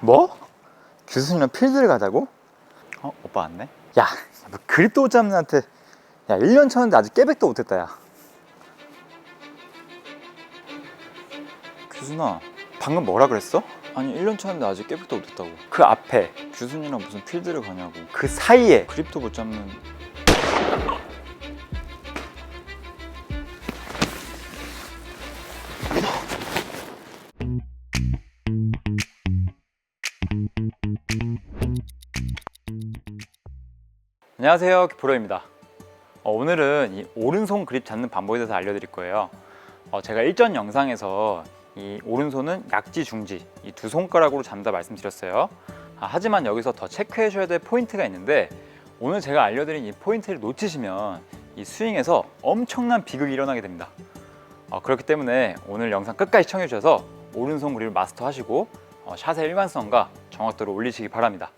뭐? 규순이랑 필드를 가자고? 오빠 왔네? 야, 뭐 그립도 못 잡는 애한테 야 1년 쳤는데 아직 깨백도 못했다. 야 규순아, 방금 뭐라 그랬어? 아니 1년 쳤는데 아직 깨백도 못했다고. 그 앞에 규순이랑 무슨 필드를 가냐고. 그 사이에 그립도 못 잡는. 안녕하세요, 프로입니다. 오늘은 이 오른손 그립 잡는 방법에 대해서 알려드릴 거예요. 제가 일전 영상에서 이 오른손은 약지, 중지 이 두 손가락으로 잡는다 말씀드렸어요. 하지만 여기서 더 체크해 줘야 될 포인트가 있는데, 오늘 제가 알려드린 이 포인트를 놓치시면 이 스윙에서 엄청난 비극이 일어나게 됩니다. 그렇기 때문에 오늘 영상 끝까지 시청해 주셔서 오른손 그립을 마스터하시고 샷의 일관성과 정확도를 올리시기 바랍니다.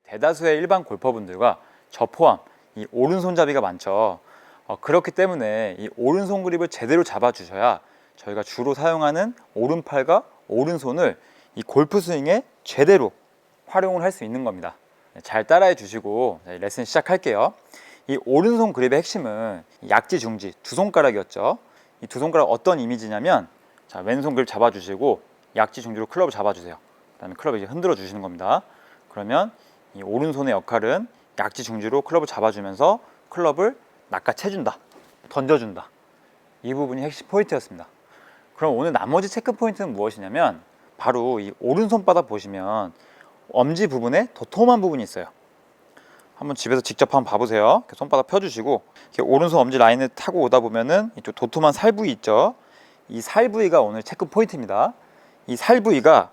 대다수의 일반 골퍼분들과 저 포함 이 오른손잡이가 많죠. 그렇기 때문에 이 오른손 그립을 제대로 잡아주셔야 저희가 주로 사용하는 오른팔과 오른손을 이 골프 스윙에 제대로 활용을 할 수 있는 겁니다. 잘 따라해 주시고 레슨 시작할게요. 이 오른손 그립의 핵심은 약지, 중지 두 손가락이었죠. 이 두 손가락 어떤 이미지냐면, 자, 왼손 그립 잡아주시고 약지, 중지로 클럽을 잡아주세요. 그 다음에 클럽을 이제 흔들어 주시는 겁니다. 그러면 이 오른손의 역할은 약지, 중지로 클럽을 잡아주면서 클럽을 낚아채준다, 던져준다. 이 부분이 핵심 포인트였습니다. 그럼 오늘 나머지 체크 포인트는 무엇이냐면, 바로 이 오른손바닥 보시면 엄지 부분에 도톰한 부분이 있어요. 한번 집에서 직접 한번 봐보세요. 이렇게 손바닥 펴주시고 이렇게 오른손 엄지 라인을 타고 오다 보면은 이쪽 도톰한 살 부위 있죠. 이 살 부위가 오늘 체크 포인트입니다. 이 살 부위가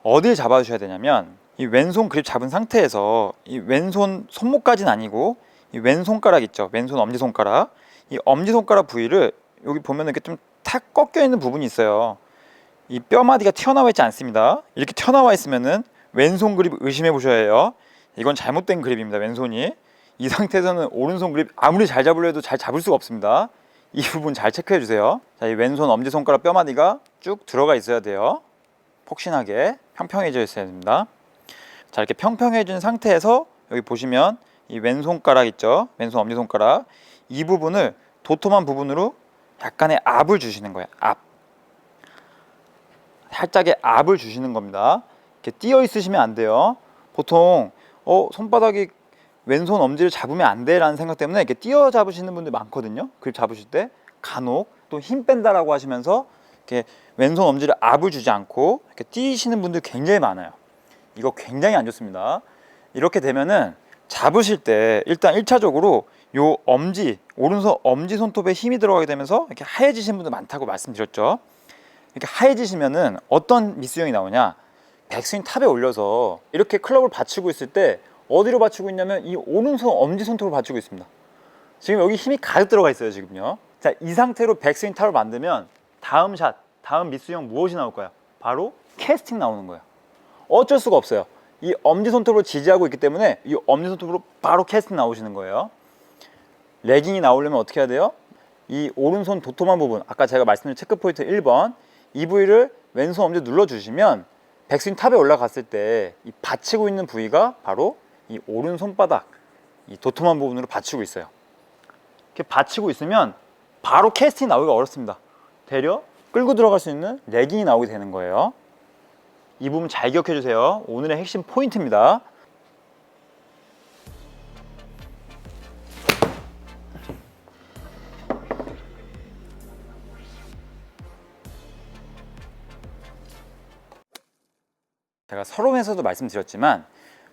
어딜 잡아주셔야 되냐면, 이 왼손 그립 잡은 상태에서 이 왼손 손목까지는 아니고 이 왼손가락 있죠, 왼손 엄지손가락, 이 엄지손가락 부위를 여기 보면 이렇게 좀 탁 꺾여 있는 부분이 있어요. 이 뼈마디가 튀어나와 있지 않습니다. 이렇게 튀어나와 있으면은 왼손 그립 의심해 보셔야 해요. 이건 잘못된 그립입니다. 왼손이 이 상태에서는 오른손 그립 아무리 잘 잡으려 해도 잘 잡을 수가 없습니다. 이 부분 잘 체크해 주세요. 자, 이 왼손 엄지손가락 뼈마디가 쭉 들어가 있어야 돼요. 폭신하게 평평해져 있어야 됩니다. 자, 이렇게 평평해진 상태에서 여기 보시면 이 왼손가락 있죠, 왼손 엄지손가락, 이 부분을 도톰한 부분으로 약간의 압을 주시는 거예요. 압, 살짝의 압을 주시는 겁니다. 이렇게 띄어 있으시면 안 돼요. 보통 손바닥이 왼손 엄지를 잡으면 안 돼 라는 생각 때문에 이렇게 띄어 잡으시는 분들 많거든요. 그립 잡으실 때 간혹 또 힘 뺀다라고 하시면서 이렇게 왼손 엄지를 압을 주지 않고 이렇게 띄시는 분들 굉장히 많아요. 이거 굉장히 안 좋습니다. 이렇게 되면은 잡으실 때 일단 1차적으로 요 엄지, 오른손 엄지 손톱에 힘이 들어가게 되면서 이렇게 하얘지신 분들 많다고 말씀드렸죠. 이렇게 하얘지시면은 어떤 미스윙이 나오냐, 백스윙 탑에 올려서 이렇게 클럽을 받치고 있을 때 어디로 받치고 있냐면 이 오른손 엄지 손톱을 받치고 있습니다. 지금 여기 힘이 가득 들어가 있어요, 지금요. 자, 이 상태로 백스윙 탑을 만들면 다음 샷, 다음 미스윙 무엇이 나올까요? 바로 캐스팅 나오는 거예요. 어쩔 수가 없어요. 이 엄지손톱으로 지지하고 있기 때문에 이 엄지손톱으로 바로 캐스팅 나오시는 거예요. 레깅이 나오려면 어떻게 해야 돼요? 이 오른손 도톰한 부분, 아까 제가 말씀드린 체크포인트 1번, 이 부위를 왼손 엄지 눌러주시면 백스윙 탑에 올라갔을 때 이 받치고 있는 부위가 바로 이 오른손바닥, 이 도톰한 부분으로 받치고 있어요. 이렇게 받치고 있으면 바로 캐스팅 나오기가 어렵습니다. 되려 끌고 들어갈 수 있는 레깅이 나오게 되는 거예요. 이 부분 잘 기억해 주세요. 오늘의 핵심 포인트입니다. 제가 서론에서도 말씀드렸지만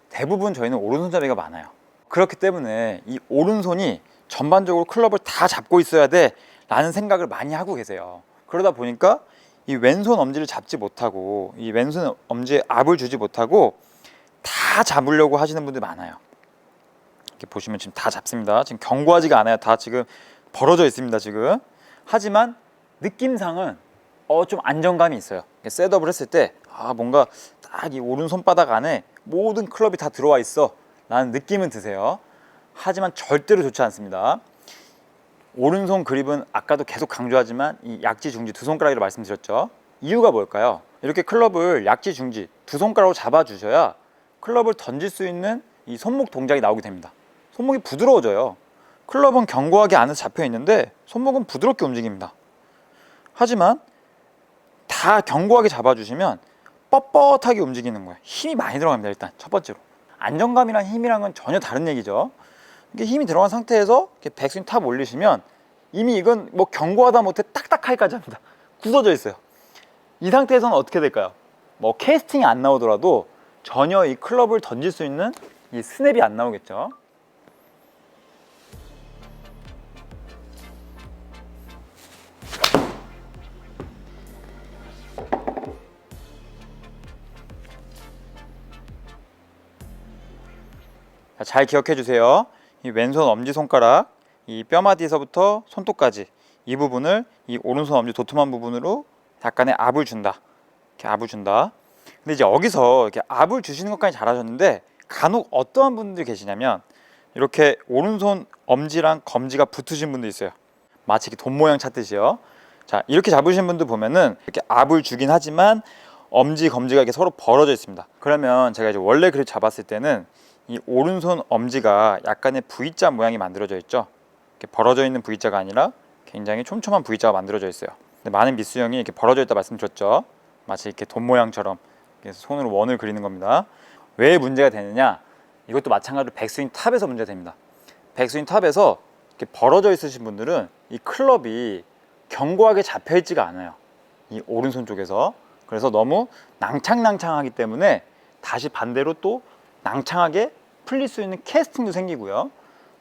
대부분 저희는 오른손잡이가 많아요. 그렇기 때문에 이 오른손이 전반적으로 클럽을 다 잡고 있어야 돼 라는 생각을 많이 하고 계세요. 그러다 보니까 이 왼손 엄지를 잡지 못하고 이 왼손 엄지에 압을 주지 못하고 다 잡으려고 하시는 분들 많아요. 이렇게 보시면 지금 다 잡습니다. 지금 견고하지가 않아요. 다 지금 벌어져 있습니다, 지금. 하지만 느낌상은 좀 안정감이 있어요. 셋업을 했을 때 뭔가 딱 이 오른손바닥 안에 모든 클럽이 다 들어와 있어 라는 느낌은 드세요. 하지만 절대로 좋지 않습니다. 오른손 그립은 아까도 계속 강조하지만 이 약지, 중지 두 손가락이라고 말씀드렸죠. 이유가 뭘까요? 이렇게 클럽을 약지, 중지 두 손가락으로 잡아주셔야 클럽을 던질 수 있는 이 손목 동작이 나오게 됩니다. 손목이 부드러워져요. 클럽은 견고하게 안에서 잡혀 있는데 손목은 부드럽게 움직입니다. 하지만 다 견고하게 잡아주시면 뻣뻣하게 움직이는 거예요. 힘이 많이 들어갑니다. 일단 첫 번째로 안정감이랑 힘이랑은 전혀 다른 얘기죠. 이게 힘이 들어간 상태에서 이렇게 백스윙 탑 올리시면 이미 이건 뭐 견고하다 못해 딱딱하기까지 합니다. 굳어져 있어요. 이 상태에서는 어떻게 될까요? 뭐 캐스팅이 안 나오더라도 전혀 이 클럽을 던질 수 있는 이 스냅이 안 나오겠죠. 잘 기억해 주세요. 이 왼손 엄지손가락 이 뼈마디에서부터 손톱까지 이 부분을 이 오른손 엄지 도톰한 부분으로 약간의 압을 준다. 이렇게 압을 준다. 근데 이제 여기서 이렇게 압을 주시는 것까지 잘하셨는데 간혹 어떠한 분들이 계시냐면 이렇게 오른손 엄지랑 검지가 붙으신 분도 있어요. 마치 이렇게 돈 모양 찾듯이요. 자, 이렇게 잡으신 분들 보면은 이렇게 압을 주긴 하지만 엄지, 검지가 이렇게 서로 벌어져 있습니다. 그러면 제가 이제 원래 그립 잡았을 때는 이 오른손 엄지가 약간의 V자 모양이 만들어져 있죠. 이렇게 벌어져 있는 V자가 아니라 굉장히 촘촘한 V자가 만들어져 있어요. 근데 많은 미스형이 이렇게 벌어져 있다 말씀드렸죠. 마치 이렇게 돈 모양처럼 그래서 손으로 원을 그리는 겁니다. 왜 문제가 되느냐? 이것도 마찬가지로 백스윙 탑에서 문제가 됩니다. 백스윙 탑에서 이렇게 벌어져 있으신 분들은 이 클럽이 견고하게 잡혀 있지가 않아요. 이 오른손 쪽에서. 그래서 너무 낭창낭창하기 때문에 다시 반대로 또 낭창하게 풀릴 수 있는 캐스팅도 생기고요.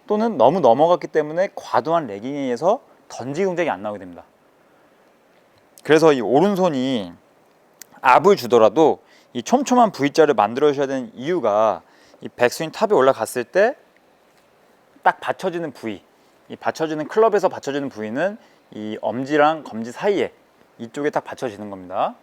또는 너무 넘어갔기 때문에 과도한 레깅에 의해서 던지기 동작이 안 나오게 됩니다. 그래서 이 오른손이 압을 주더라도 이 촘촘한 V자를 만들어 주셔야 되는 이유가 이 백스윙 탑에 올라갔을 때 딱 받쳐지는 부위, 이 받쳐지는 클럽에서 받쳐지는 부위는 이 엄지랑 검지 사이에 이쪽에 딱 받쳐지는 겁니다.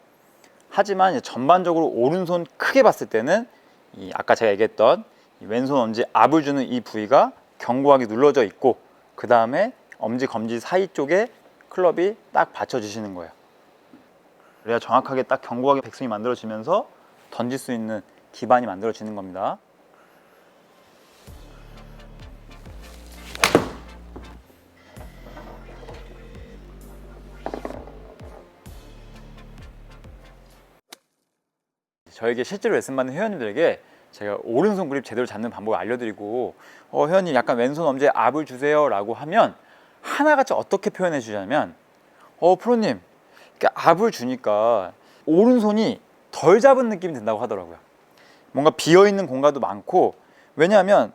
하지만 이제 전반적으로 오른손 크게 봤을 때는 이 아까 제가 얘기했던 이 왼손 엄지 압을 주는 이 부위가 견고하게 눌러져 있고 그 다음에 엄지 검지 사이 쪽에 클럽이 딱 받쳐지시는 거예요. 그래야 정확하게 딱 견고하게 백스윙이 만들어지면서 던질 수 있는 기반이 만들어지는 겁니다. 저에게 실제로 레슨 받는 회원님들에게 제가 오른손 그립 제대로 잡는 방법을 알려드리고 회원님 약간 왼손 엄지에 압을 주세요 라고 하면 하나같이 어떻게 표현해 주냐면 프로님 이렇게 압을 주니까 오른손이 덜 잡은 느낌이 든다고 하더라고요. 뭔가 비어있는 공간도 많고 왜냐하면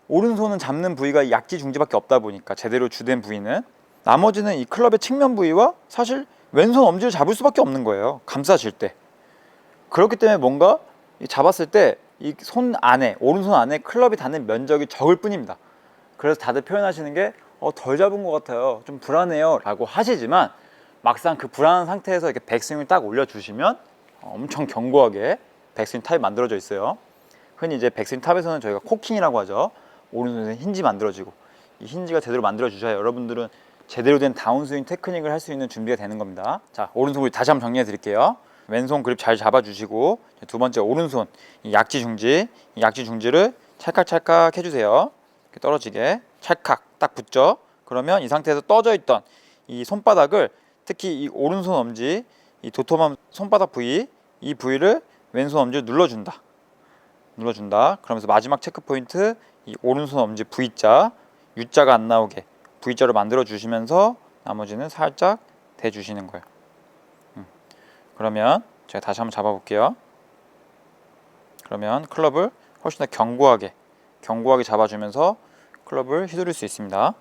오른손은 잡는 부위가 약지 중지밖에 없다 보니까 제대로 주된 부위는 나머지는 이 클럽의 측면 부위와 사실 왼손 엄지를 잡을 수밖에 없는 거예요. 감싸질 때. 그렇기 때문에 뭔가 잡았을 때 이 손 안에 오른손 안에 클럽이 닿는 면적이 적을 뿐입니다. 그래서 다들 표현하시는 게 덜 잡은 것 같아요, 좀 불안해요 라고 하시지만 막상 그 불안한 상태에서 이렇게 백스윙을 딱 올려주시면 엄청 견고하게 백스윙 탑이 만들어져 있어요. 흔히 이제 백스윙 탑에서는 저희가 코킹이라고 하죠. 오른손에 힌지 만들어지고 이 힌지가 제대로 만들어 주셔야 여러분들은 제대로 된 다운스윙 테크닉을 할 수 있는 준비가 되는 겁니다. 자, 오른손 그립 다시 한번 정리해 드릴게요. 왼손 그립 잘 잡아주시고 두 번째 오른손 이 약지 중지를 찰칵찰칵 해주세요. 이렇게 떨어지게 찰칵 딱 붙죠. 그러면 이 상태에서 떠져 있던 이 손바닥을 특히 이 오른손 엄지 이 도톰한 손바닥 부위 이 부위를 왼손 엄지를 눌러준다. 그러면서 마지막 체크 포인트 이 오른손 엄지 V자 U자가 안 나오게 V자로 만들어 주시면서 나머지는 살짝 대주시는 거예요. 그러면 제가 다시 한번 잡아볼게요. 그러면 클럽을 훨씬 더 견고하게 잡아주면서 클럽을 휘두를 수 있습니다.